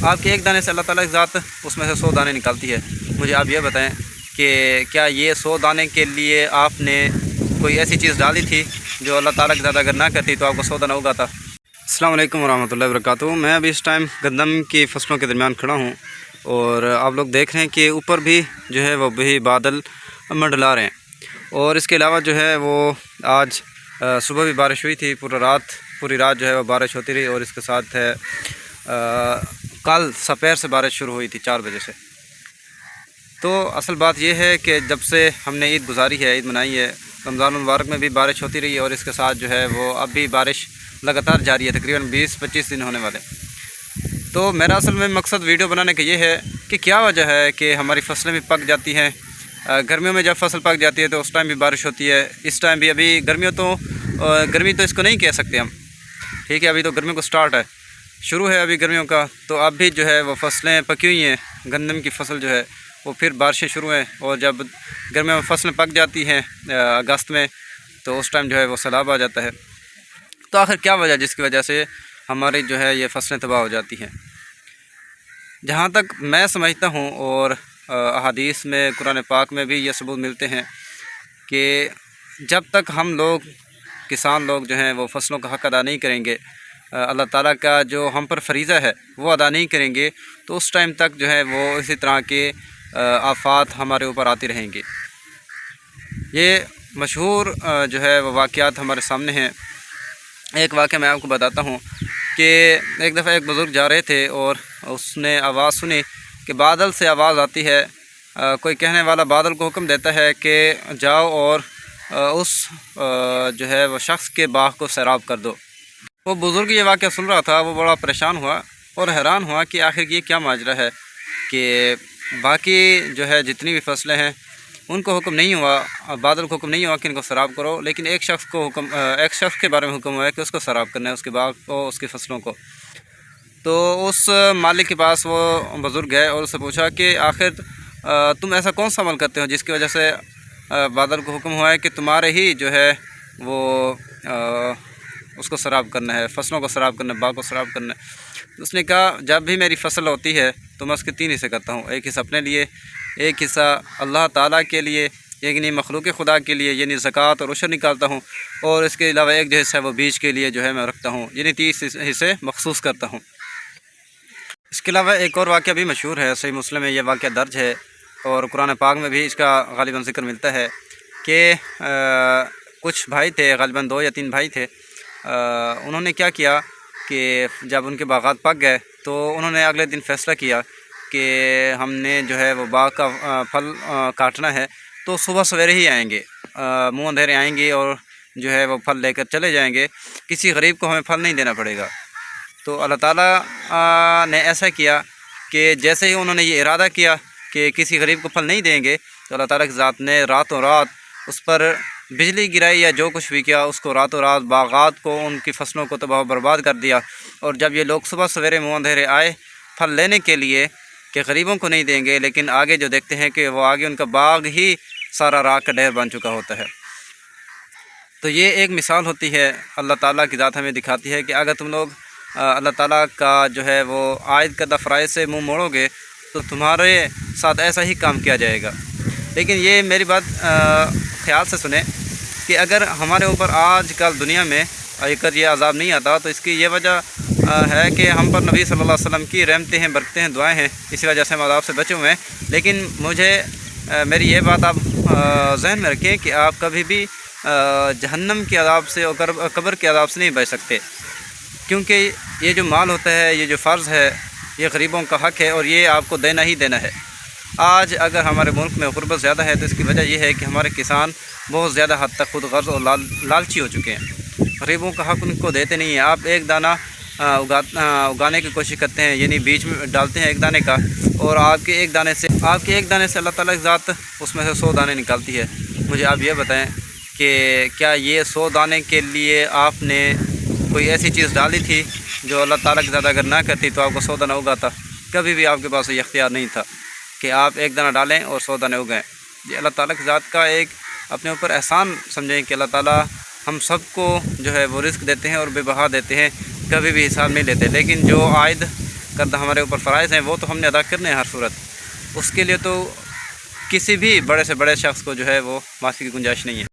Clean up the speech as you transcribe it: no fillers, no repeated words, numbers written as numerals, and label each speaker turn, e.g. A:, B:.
A: آپ کے ایک دانے سے اللہ تعالیٰ کی ذات اس میں سے 100 دانے نکالتی ہے۔ مجھے آپ یہ بتائیں کہ کیا یہ 100 دانے کے لیے آپ نے کوئی ایسی چیز ڈالی تھی جو اللہ تعالیٰ کی ذات اگر نہ کرتی تو آپ کو 100 دانہ اگاتا؟ السلام علیکم ورحمۃ اللہ وبرکاتہ۔ میں ابھی اس ٹائم گندم کی فصلوں کے درمیان کھڑا ہوں اور آپ لوگ دیکھ رہے ہیں کہ اوپر بھی جو ہے وہ بھی بادل منڈلا رہے ہیں، اور اس کے علاوہ جو ہے وہ آج صبح بھی بارش ہوئی تھی، پوری رات جو ہے وہ بارش ہوتی رہی، اور اس کے ساتھ ہے کل سپیر سے بارش شروع ہوئی تھی 4 بجے سے۔ تو اصل بات یہ ہے کہ جب سے ہم نے عید گزاری ہے، عید منائی ہے، رمضان المبارک میں بھی بارش ہوتی رہی، اور اس کے ساتھ جو ہے وہ اب بھی بارش لگاتار جاری ہے، تقریباً 20-25 دن ہونے والے۔ تو میرا اصل میں مقصد ویڈیو بنانے کا یہ ہے کہ کیا وجہ ہے کہ ہماری فصلیں بھی پک جاتی ہیں۔ گرمیوں میں جب فصل پک جاتی ہے تو اس ٹائم بھی بارش ہوتی ہے، اس ٹائم بھی ابھی گرمی تو اس کو نہیں کہہ سکتے ہم، ٹھیک ہے، ابھی تو گرمیوں کو سٹارٹ ہے، شروع ہے ابھی گرمیوں کا، تو اب بھی جو ہے وہ فصلیں پکی ہوئی ہیں، گندم کی فصل جو ہے وہ پھر بارشیں شروع ہیں، اور جب گرمیوں میں فصلیں پک جاتی ہیں اگست میں تو اس ٹائم جو ہے وہ سیلاب آ جاتا ہے۔ تو آخر کیا وجہ جس کی وجہ سے ہماری جو ہے یہ فصلیں تباہ ہو جاتی ہیں؟ جہاں تک میں سمجھتا ہوں، اور احادیث میں قرآن پاک میں بھی یہ ثبوت ملتے ہیں کہ جب تک ہم لوگ کسان لوگ جو ہیں وہ فصلوں کا حق ادا نہیں کریں گے، اللہ تعالیٰ کا جو ہم پر فریضہ ہے وہ ادا نہیں کریں گے، تو اس ٹائم تک جو ہے وہ اسی طرح کے آفات ہمارے اوپر آتی رہیں گی۔ یہ مشہور جو ہے وہ واقعات ہمارے سامنے ہیں۔ ایک واقعہ میں آپ کو بتاتا ہوں کہ ایک دفعہ ایک بزرگ جا رہے تھے اور اس نے آواز سنی کہ بادل سے آواز آتی ہے، کوئی کہنے والا بادل کو حکم دیتا ہے کہ جاؤ اور اس جو ہے وہ شخص کے باغ کو سیراب کر دو۔ وہ بزرگ یہ واقعہ سن رہا تھا، وہ بڑا پریشان ہوا اور حیران ہوا کہ آخر یہ کیا ماجرا ہے کہ باقی جو ہے جتنی بھی فصلیں ہیں ان کو حکم نہیں ہوا، بادل کو حکم نہیں ہوا کہ ان کو سیراب کرو، لیکن ایک شخص کے بارے میں حکم ہوا ہے کہ اس کو سیراب کرنا ہے، اس کے باغ کو، اس کی فصلوں کو۔ تو اس مالک کے پاس وہ بزرگ گئے اور اس سے پوچھا کہ آخر تم ایسا کون سا عمل کرتے ہو جس کی وجہ سے بادل کو حکم ہوا ہے کہ تمہارے ہی جو ہے وہ اس کو سیراب کرنا ہے، فصلوں کو سیراب کرنا ہے، باغ کو سیراب کرنا ہے؟ اس نے کہا جب بھی میری فصل ہوتی ہے تو میں اس کے 3 حصے کرتا ہوں، ایک حصہ اپنے لیے، ایک حصہ اللہ تعالیٰ کے لیے، یعنی مخلوق خدا کے لیے، یعنی زکوٰۃ اور عشر نکالتا ہوں، اور اس کے علاوہ ایک جو حصہ ہے وہ بیج کے لیے جو ہے میں رکھتا ہوں، یعنی 30 حصے مخصوص کرتا ہوں۔ اس کے علاوہ ایک اور واقعہ بھی مشہور ہے، صحیح مسلم میں یہ واقعہ درج ہے، اور قرآن پاک میں بھی اس کا غالباً ذکر ملتا ہے کہ کچھ بھائی تھے، غالباً 2 یا 3 بھائی تھے، انہوں نے کیا کیا کہ جب ان کے باغات پک گئے تو انہوں نے اگلے دن فیصلہ کیا کہ ہم نے جو ہے وہ باغ کا پھل کاٹنا ہے، تو صبح سویرے ہی آئیں گے، منہ اندھیرے آئیں گے اور جو ہے وہ پھل لے کر چلے جائیں گے، کسی غریب کو ہمیں پھل نہیں دینا پڑے گا۔ تو اللہ تعالیٰ نے ایسا کیا کہ جیسے ہی انہوں نے یہ ارادہ کیا کہ کسی غریب کو پھل نہیں دیں گے، تو اللہ تعالیٰ کی ذات نے راتوں رات اس پر بجلی گرائی یا جو کچھ بھی کیا، اس کو راتوں رات باغات کو، ان کی فصلوں کو تباہ و برباد کر دیا۔ اور جب یہ لوگ صبح سویرے منہ اندھیرے آئے پھل لینے کے لیے کہ غریبوں کو نہیں دیں گے، لیکن آگے جو دیکھتے ہیں کہ وہ آگے ان کا باغ ہی سارا راکھ کا ڈھیر بن چکا ہوتا ہے۔ تو یہ ایک مثال ہوتی ہے، اللہ تعالیٰ کی ذات ہمیں دکھاتی ہے کہ اگر تم لوگ اللہ تعالیٰ کا جو ہے وہ عائد کردہ فرائض سے منہ موڑو گے تو تمہارے ساتھ ایسا ہی کام کیا جائے گا۔ لیکن یہ میری بات خیال سے سنیں کہ اگر ہمارے اوپر آج کل دنیا میں اگر یہ عذاب نہیں آتا تو اس کی یہ وجہ ہے کہ ہم پر نبی صلی اللہ علیہ وسلم کی رحمتیں ہیں، برکتیں ہیں، دعائیں ہیں، اسی وجہ سے ہم عذاب سے بچے ہوئے ہیں۔ لیکن میری یہ بات آپ ذہن میں رکھیں کہ آپ کبھی بھی جہنم کے عذاب سے اور قبر کے عذاب سے نہیں بچ سکتے، کیونکہ یہ جو مال ہوتا ہے، یہ جو فرض ہے، یہ غریبوں کا حق ہے اور یہ آپ کو دینا ہی دینا ہے۔ آج اگر ہمارے ملک میں غربت زیادہ ہے تو اس کی وجہ یہ ہے کہ ہمارے کسان بہت زیادہ حد تک خود غرض اور لالچی ہو چکے ہیں، غریبوں کا حق ان کو دیتے نہیں ہیں۔ آپ ایک دانہ اگانے کی کوشش کرتے ہیں، یعنی بیج میں ڈالتے ہیں ایک دانے کا، اور آپ کے ایک دانے سے اللہ تعالیٰ کی ذات اس میں سے 100 دانے نکالتی ہے۔ مجھے آپ یہ بتائیں کہ کیا یہ 100 دانے کے لیے آپ نے کوئی ایسی چیز ڈالی تھی جو اللہ تعالیٰ کی ذات اگر نہ کرتی تو آپ کو 100 دانہ اگاتا؟ کبھی بھی آپ کے پاس یہ اختیار نہیں تھا کہ آپ ایک دانہ ڈالیں اور 100 دانے اگائیں۔ یہ اللہ تعالیٰ کی ذات کا ایک اپنے اوپر احسان سمجھیں کہ اللہ تعالیٰ ہم سب کو جو ہے وہ رزق دیتے ہیں اور بے بہا دیتے ہیں، کبھی بھی حساب نہیں لیتے، لیکن جو عائد کردہ ہمارے اوپر فرائض ہیں وہ تو ہم نے ادا کرنے ہیں ہر صورت، اس کے لیے تو کسی بھی بڑے سے بڑے شخص کو جو ہے وہ معافی کی گنجائش نہیں ہے۔